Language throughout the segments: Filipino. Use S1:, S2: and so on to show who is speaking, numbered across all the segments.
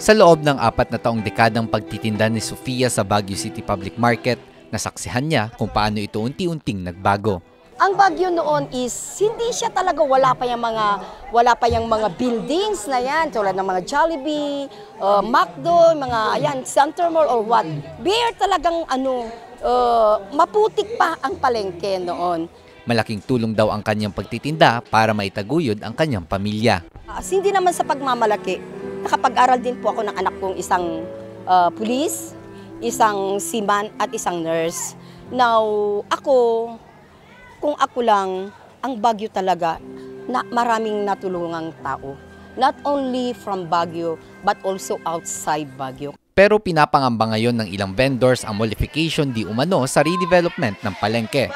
S1: Sa loob ng 4 na taong dekadang pagtitinda ni Sofia sa Baguio City Public Market, nasaksihan niya kung paano ito unti-unting nagbago.
S2: Ang Baguio noon is hindi siya talaga, wala pa yung mga buildings na yan tulad ng mga Jollibee, McDo, mga ayan, Center Mall or what. Bare talagang maputik pa ang palengke noon.
S1: Malaking tulong daw ang kanyang pagtitinda para maitaguyod ang kanyang pamilya.
S2: Hindi naman sa pagmamalaki. Nakapag-aral din po ako ng anak kong isang pulis, isang seaman at isang nurse. Now, kung ako lang, ang Baguio talaga, maraming natulungang tao. Not only from Baguio, but also outside Baguio.
S1: Pero pinapangamba ngayon ng ilang vendors ang modification di umano sa redevelopment ng palengke.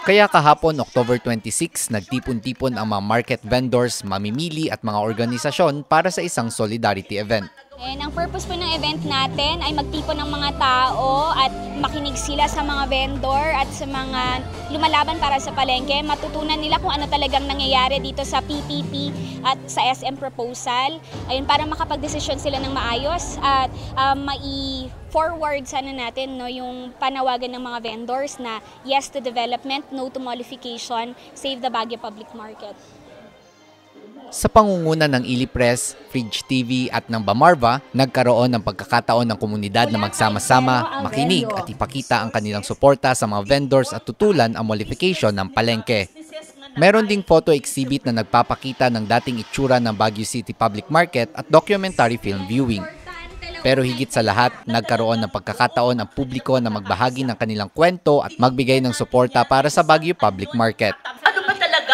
S1: Kaya kahapon, October 26, nagtipon-tipon ang mga market vendors, mamimili at mga organisasyon para sa isang solidarity event.
S3: Ang purpose po ng event natin ay magtipon ng mga tao at makinig sila sa mga vendor at sa mga lumalaban para sa palengke. Matutunan nila kung ano talagang nangyayari dito sa PPP at sa SM proposal. Ayun, para makapag-desisyon sila ng maayos at mai-forward sana natin yung panawagan ng mga vendors na yes to development, no to modification, save the Baguio public market.
S1: Sa pangunguna ng Ili Press, Fridge TV at ng Bamarva, nagkaroon ng pagkakataon ng komunidad na magsama-sama, makinig at ipakita ang kanilang suporta sa mga vendors at tutulan ang modification ng palengke. Meron ding photo exhibit na nagpapakita ng dating itsura ng Baguio City Public Market at documentary film viewing. Pero higit sa lahat, nagkaroon ng pagkakataon ang publiko na magbahagi ng kanilang kwento at magbigay ng suporta para sa Baguio Public Market.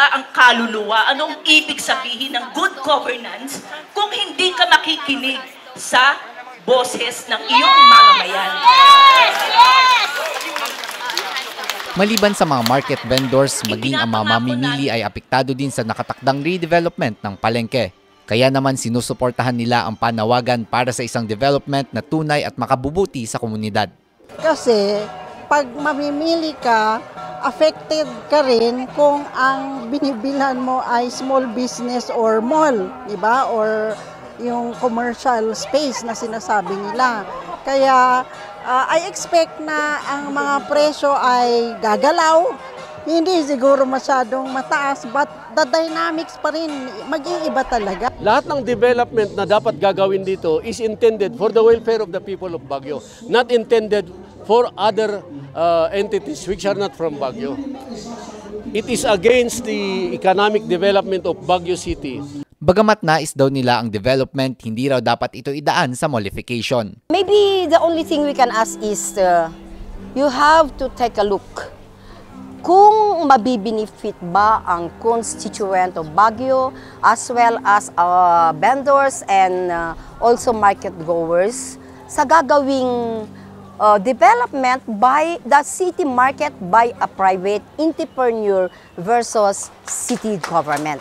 S4: Ang kaluluwa, anong ibig sabihin ng good governance kung hindi ka makikinig sa boses ng iyong mamamayan.
S1: Maliban sa mga market vendors, maging ang mga mamimili ay apektado din sa nakatakdang redevelopment ng palengke. Kaya naman sinusuportahan nila ang panawagan para sa isang development na tunay at makabubuti sa komunidad.
S5: Kasi pag mamimili ka, affected ka rin kung ang binibilhan mo ay small business or mall, di ba? Or yung commercial space na sinasabi nila. Kaya I expect na ang mga presyo ay gagalaw. Hindi siguro masyadong mataas, but the dynamics pa rin mag-iiba talaga.
S6: Lahat ng development na dapat gagawin dito is intended for the welfare of the people of Baguio, not intended for other entities which are not from Baguio. It is against the economic development of Baguio City.
S1: Bagamat nais daw nila ang development, hindi raw dapat ito idaan sa modification.
S2: Maybe the only thing we can ask is you have to take a look kung mabibinefit ba ang constituent of Baguio as well as vendors and also market goers sa gagawing development by the city market by a private entrepreneur versus city government.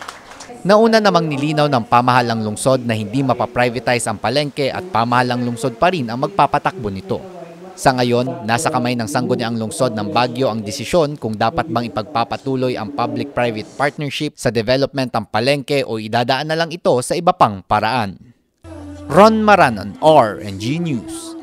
S1: Nauna namang nilinaw ng pamahalang lungsod na hindi mapaprivatize ang palengke at pamahalang lungsod pa rin ang magpapatakbo nito. Sa ngayon, nasa kamay ng sangguniang lungsod ng Baguio ang desisyon kung dapat bang ipagpapatuloy ang public-private partnership sa development ng palengke o idadaan na lang ito sa iba pang paraan. Ron Maranon, RNG News.